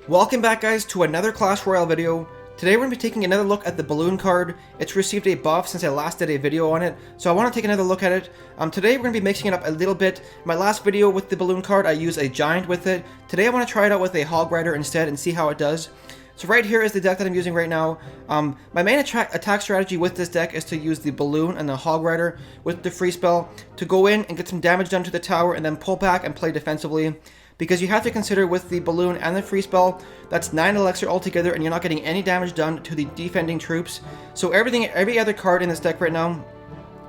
Welcome back guys to another Clash Royale video. Today we're going to be taking another look at the balloon card. It's received a buff since I last did a video on it, so I want to take another look at it. Today we're going to be mixing it up a little bit. My last video with the balloon card I used a giant with it. Today I want to try it out with a hog rider instead and see how it does. So right here is the deck that I'm using right now. My main attack strategy with this deck is to use the balloon and the hog rider with the free spell to go in and get some damage done to the tower and then pull back and play defensively. Because you have to consider with the balloon and the free spell, that's 9 elixir altogether and you're not getting any damage done to the defending troops. So every other card in this deck right now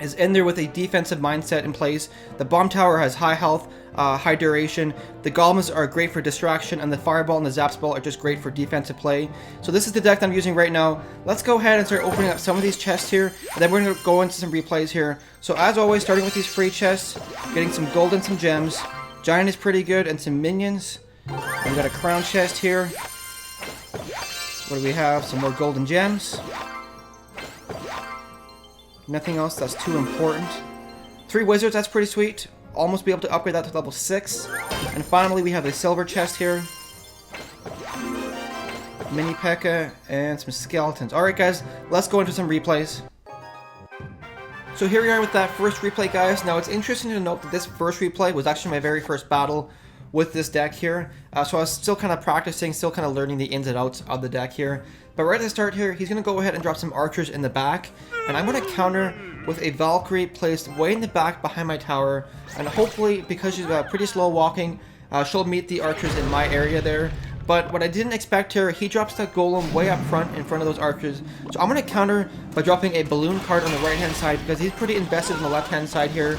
is in there with a defensive mindset in place. The bomb tower has high health, high duration. The golems are great for distraction, and the fireball and the zap spell are just great for defensive play. So this is the deck that I'm using right now. Let's go ahead and start opening up some of these chests here, and then we're going to go into some replays here. So as always, starting with these free chests, getting some gold and some gems. Giant is pretty good, and some minions. We've got a crown chest here. What do we have? Some more golden gems. Nothing else that's too important. 3 wizards, that's pretty sweet. Almost be able to upgrade that to level 6. And finally, we have a silver chest here. Mini P.E.K.K.A. and some skeletons. Alright guys, let's go into some replays. So here we are with that first replay, guys. Now it's interesting to note that this first replay was actually my very first battle with this deck here. So I was still kind of practicing, still kind of learning the ins and outs of the deck here. But right at the start here, he's going to go ahead and drop some archers in the back. And I'm going to counter with a Valkyrie placed way in the back behind my tower. And hopefully, because she's pretty slow walking, she'll meet the archers in my area there. But what I didn't expect here, he drops that golem way up front in front of those archers. So I'm going to counter by dropping a balloon card on the right hand side because he's pretty invested on the left hand side here.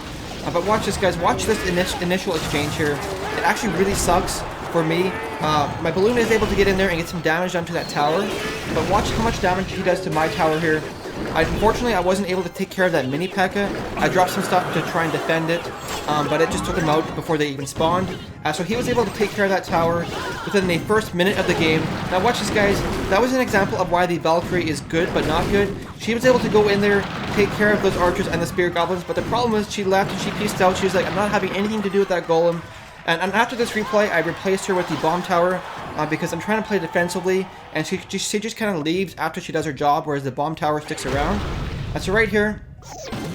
But watch this, guys. Watch this initial exchange here. It actually really sucks for me. My balloon is able to get in there and get some damage done to that tower. But watch how much damage he does to my tower here. Unfortunately, I wasn't able to take care of that mini P.E.K.K.A. I dropped some stuff to try and defend it, but it just took him out before they even spawned. So he was able to take care of that tower within the first minute of the game. Now watch this, guys. That was an example of why the Valkyrie is good but not good. She was able to go in there, take care of those archers and the spear goblins, but the problem is she left and she pieced out. She was like, I'm not having anything to do with that golem. And after this replay, I replaced her with the bomb tower because I'm trying to play defensively, and she just kind of leaves after she does her job, whereas the bomb tower sticks around. And so right here,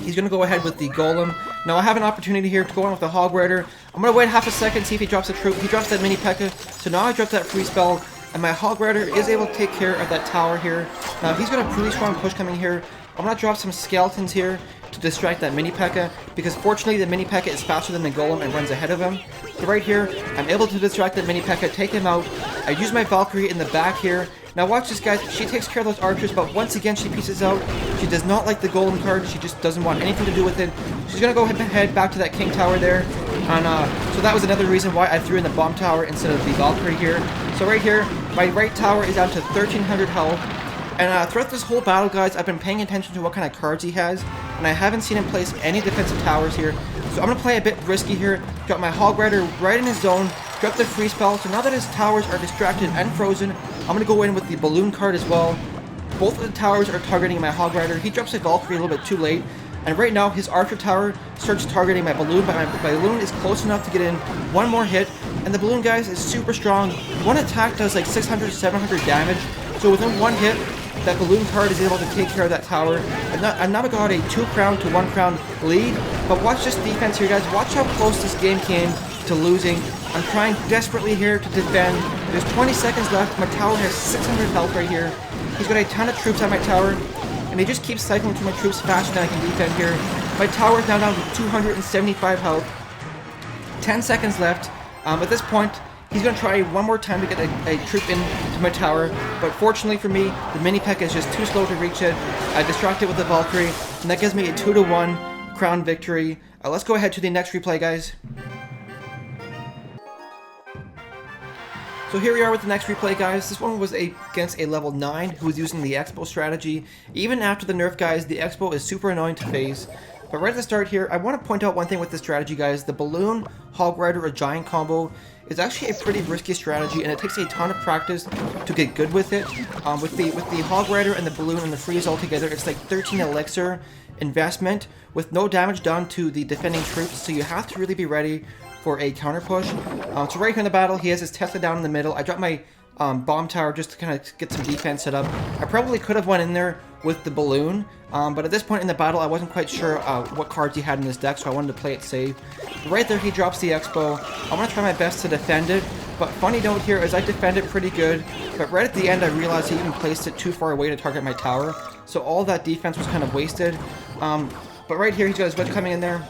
he's going to go ahead with the golem. Now I have an opportunity here to go on with the hog rider. I'm going to wait half a second, see if he drops a troop. He drops that mini P.E.K.K.A. So now I drop that free spell, and my hog rider is able to take care of that tower here. Now he's got a pretty strong push coming here. I'm going to drop some skeletons here to distract that mini P.E.K.K.A. because fortunately the mini P.E.K.K.A. is faster than the golem and runs ahead of him. So right here, I'm able to distract that mini P.E.K.K.A., take him out. I use my Valkyrie in the back here. Now watch this, guys. She takes care of those archers, but once again she pieces out. She does not like the golem card. She just doesn't want anything to do with it. She's going to go head back to that king tower there. And so that was another reason why I threw in the bomb tower instead of the Valkyrie here. So right here, my right tower is down to 1300 health. And throughout this whole battle, guys, I've been paying attention to what kind of cards he has, and I haven't seen him place any defensive towers here. So I'm going to play a bit risky here, drop my hog rider right in his zone, drop the free spell. So now that his towers are distracted and frozen, I'm going to go in with the balloon card as well. Both of the towers are targeting my hog rider. He drops a Valkyrie a little bit too late, and right now his archer tower starts targeting my balloon, but my balloon is close enough to get in one more hit. And the balloon, guys, is super strong. One attack does like 600, 700 damage. So within one hit, that balloon card is able to take care of that tower. I've now got a 2 crown to 1 crown lead, but watch this defense here, guys. Watch how close this game came to losing. I'm trying desperately here to defend. There's 20 seconds left. My tower has 600 health right here. He's got a ton of troops at my tower, and he just keeps cycling through my troops faster than I can defend here. My tower is now down to 275 health. 10 seconds left. At this point, he's going to try one more time to get a troop into my tower, but fortunately for me, the mini P.E.K.K.A. is just too slow to reach it. I distract it with the Valkyrie, and that gives me a 2-1 crown victory. Let's go ahead to the next replay, guys. So here we are with the next replay, guys. This one was against a level 9 who was using the Expo strategy. Even after the nerf, guys, the Expo is super annoying to face. But right at the start here, I want to point out one thing with this strategy, guys. The balloon, hog rider, or giant combo is actually a pretty risky strategy, and it takes a ton of practice to get good with it. With the hog rider and the balloon and the freeze all together, it's like 13 elixir investment with no damage done to the defending troops, so you have to really be ready for a counter push. So right here in the battle, he has his Tesla down in the middle. I drop my bomb tower just to kind of get some defense set up. I probably could have went in there with the balloon, but at this point in the battle, I wasn't quite sure what cards he had in his deck, so I wanted to play it safe. Right there, he drops the Expo. I'm going to try my best to defend it, but funny note here is I defend it pretty good, but right at the end, I realized he even placed it too far away to target my tower, so all that defense was kind of wasted. But right here, he's got his wedge coming in there.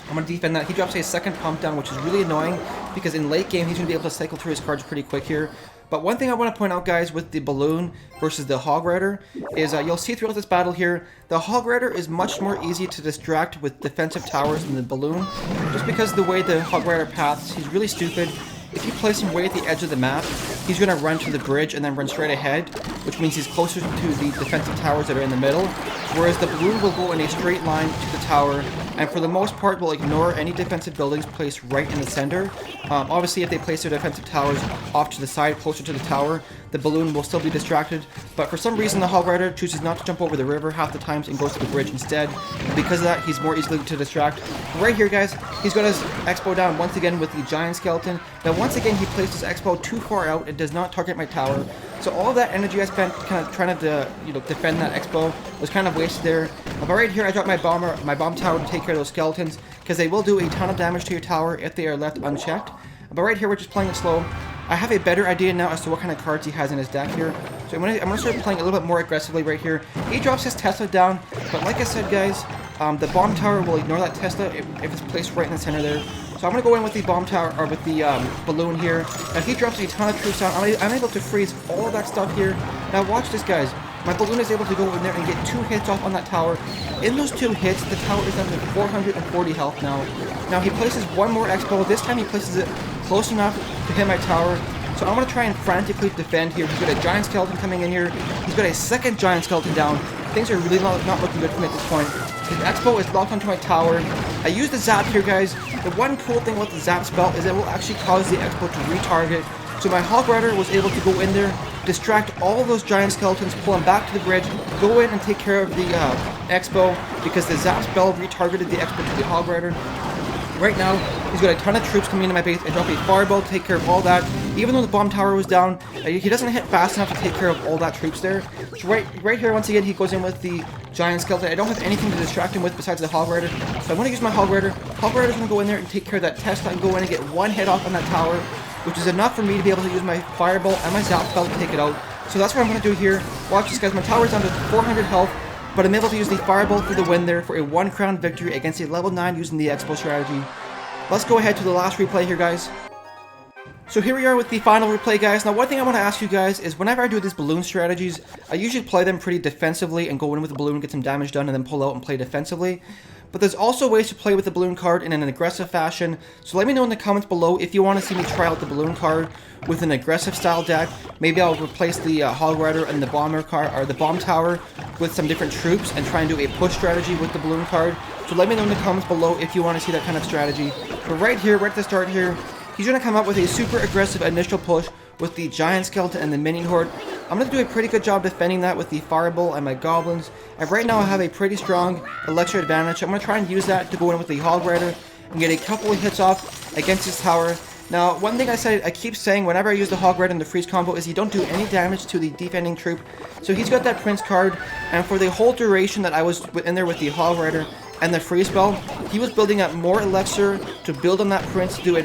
I'm going to defend that. He drops a second pump down, which is really annoying, because in late game, he's going to be able to cycle through his cards pretty quick here. But one thing I want to point out, guys, with the balloon versus the Hog Rider is you'll see throughout this battle here, the Hog Rider is much more easy to distract with defensive towers than the balloon. Just because of the way the Hog Rider paths, he's really stupid. If you place him way at the edge of the map, he's going to run to the bridge and then run straight ahead, which means he's closer to the defensive towers that are in the middle, whereas the balloon will go in a straight line to the tower, and for the most part will ignore any defensive buildings placed right in the center. Obviously, if they place their defensive towers off to the side, closer to the tower, the balloon will still be distracted, but for some reason the Hog Rider chooses not to jump over the river half the times and goes to the bridge instead, and because of that, he's more easily to distract. Right here, guys, he's got his Expo down once again with the Giant Skeleton. Now, once again, he placed his Expo too far out. It does not target my tower. So all of that energy I spent kind of trying to defend that Expo was kind of wasted there. But right here, I dropped my bomb tower to take care of those skeletons, because they will do a ton of damage to your tower if they are left unchecked. But right here, we're just playing it slow. I have a better idea now as to what kind of cards he has in his deck here. So I'm gonna start playing a little bit more aggressively right here. He drops his Tesla down, but like I said, guys, the bomb tower will ignore that Tesla if it's placed right in the center there. So I'm going to go in with the bomb tower, or with the balloon here. Now, if he drops a ton of troops down, I'm able to freeze all of that stuff here. Now, watch this, guys. My balloon is able to go in there and get 2 hits off on that tower. In those 2 hits, the tower is down to 440 health now. Now, he places one more Expo. This time, he places it close enough to hit my tower. So I'm going to try and frantically defend here. He's got a Giant Skeleton coming in here. He's got a second Giant Skeleton down. Things are really not looking good for me at this point. His Expo is locked onto my tower. I use the Zap here, guys. The one cool thing about the Zap spell is it will actually cause the Expo to retarget. So my Hog Rider was able to go in there, distract all of those Giant Skeletons, pull them back to the bridge, go in and take care of the Expo, because the Zap spell retargeted the Expo to the Hog Rider. Right now, he's got a ton of troops coming into my base. I drop a fireball to take care of all that. Even though the bomb tower was down, he doesn't hit fast enough to take care of all that troops there. So right here, once again, he goes in with the Giant Skeleton. I don't have anything to distract him with besides the Hog Rider. So I'm going to use my Hog Rider. Hog Rider's going to go in there and take care of that Tesla and go in and get 1 hit off on that tower, which is enough for me to be able to use my fireball and my Zap spell to take it out. So that's what I'm going to do here. Watch this, guys. My tower's down to 400 health. But I'm able to use the Fireball for the win there for a 1 crown victory against a level 9 using the Expo strategy. Let's go ahead to the last replay here, guys. So here we are with the final replay, guys. Now, one thing I want to ask you guys is whenever I do these balloon strategies, I usually play them pretty defensively and go in with the balloon, get some damage done, and then pull out and play defensively. But there's also ways to play with the balloon card in an aggressive fashion. So let me know in the comments below if you want to see me try out the balloon card with an aggressive style deck. Maybe I'll replace the Hog Rider and the bomber card, or the bomb tower, with some different troops and try and do a push strategy with the balloon card. So let me know in the comments below if you want to see that kind of strategy. But right here, right at the start here, he's going to come up with a super aggressive initial push with the Giant Skeleton and the Minion Horde. I'm going to do a pretty good job defending that with the Fireball and my Goblins. And right now I have a pretty strong Elixir advantage. I'm going to try and use that to go in with the Hog Rider and get a couple of hits off against his tower. Now, one thing I keep saying whenever I use the Hog Rider and the Freeze combo is you don't do any damage to the defending troop. So he's got that Prince card, and for the whole duration that I was in there with the Hog Rider and the Freeze spell, he was building up more Elixir to build on that Prince to do a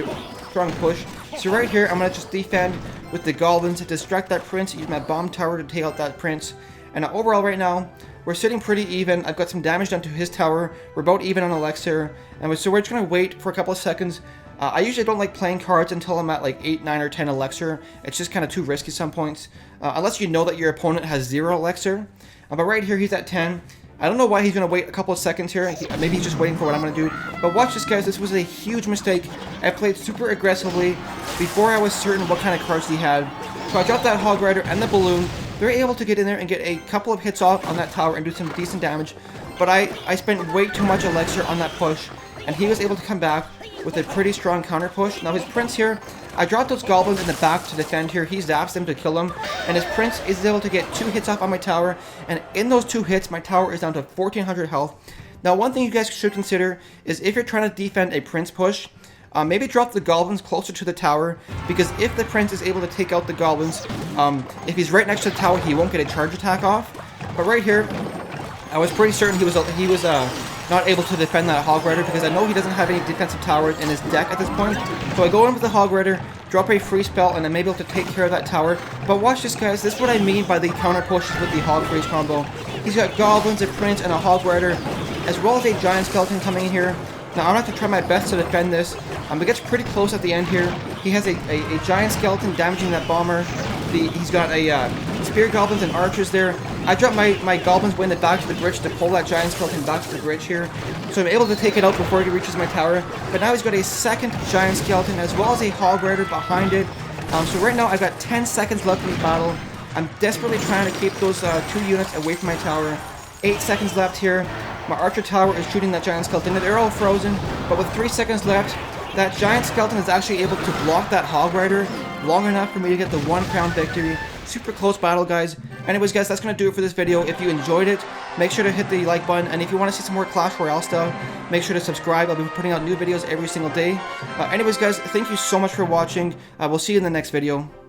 strong push. So right here, I'm going to just defend with the Goblins to distract that Prince, use my Bomb Tower to take out that Prince. And overall right now, we're sitting pretty even. I've got some damage done to his tower. We're about even on Elixir. And so we're just going to wait for a couple of seconds. I usually don't like playing cards until I'm at like 8, 9, or 10 Elixir. It's just kind of too risky some points. Unless you know that your opponent has 0 Elixir. But right here, he's at 10. I don't know why he's going to wait a couple of seconds here. Maybe he's just waiting for what I'm going to do. But watch this, guys. This was a huge mistake. I played super aggressively before I was certain what kind of cards he had. So I dropped that Hog Rider and the Balloon. They're able to get in there and get a couple of hits off on that tower and do some decent damage. But I spent way too much Elixir on that push. And he was able to come back with a pretty strong counter push. Now his Prince here, I dropped those Goblins in the back to defend here. He zaps them to kill him. And his Prince is able to get 2 hits off on my tower. And in those 2 hits, my tower is down to 1400 health. Now one thing you guys should consider is if you're trying to defend a Prince push, maybe drop the goblins closer to the tower, because if the prince is able to take out the goblins, if he's right next to the tower, he won't get a charge attack off. But right here, I was pretty certain he was not able to defend that Hog Rider, because I know he doesn't have any defensive towers in his deck at this point. So I go in with the Hog Rider, drop a free spell, and I'm able to take care of that tower. But watch this, guys. This is what I mean by the counter pushes with the Hog Freeze combo. He's got goblins, a prince, and a Hog Rider, as well as a giant skeleton coming in here. Now I'm going to have to try my best to defend this. It gets pretty close at the end here. He has a giant skeleton damaging that bomber. He's got a spear goblins and archers there. I dropped my goblins when they back to the bridge to pull that giant skeleton back to the bridge here. So I'm able to take it out before he reaches my tower. But now he's got a second giant skeleton as well as a Hog Rider behind it. So right now I've got 10 seconds left in the battle. I'm desperately trying to keep those 2 units away from my tower. 8 seconds left here. My archer tower is shooting that giant skeleton. They're all frozen, but with 3 seconds left, that giant skeleton is actually able to block that Hog Rider long enough for me to get the 1 crown victory. Super close battle, guys. Anyways, guys, that's going to do it for this video. If you enjoyed it, make sure to hit the like button. And if you want to see some more Clash Royale stuff, make sure to subscribe. I'll be putting out new videos every single day. Anyways, guys, thank you so much for watching. We'll see you in the next video.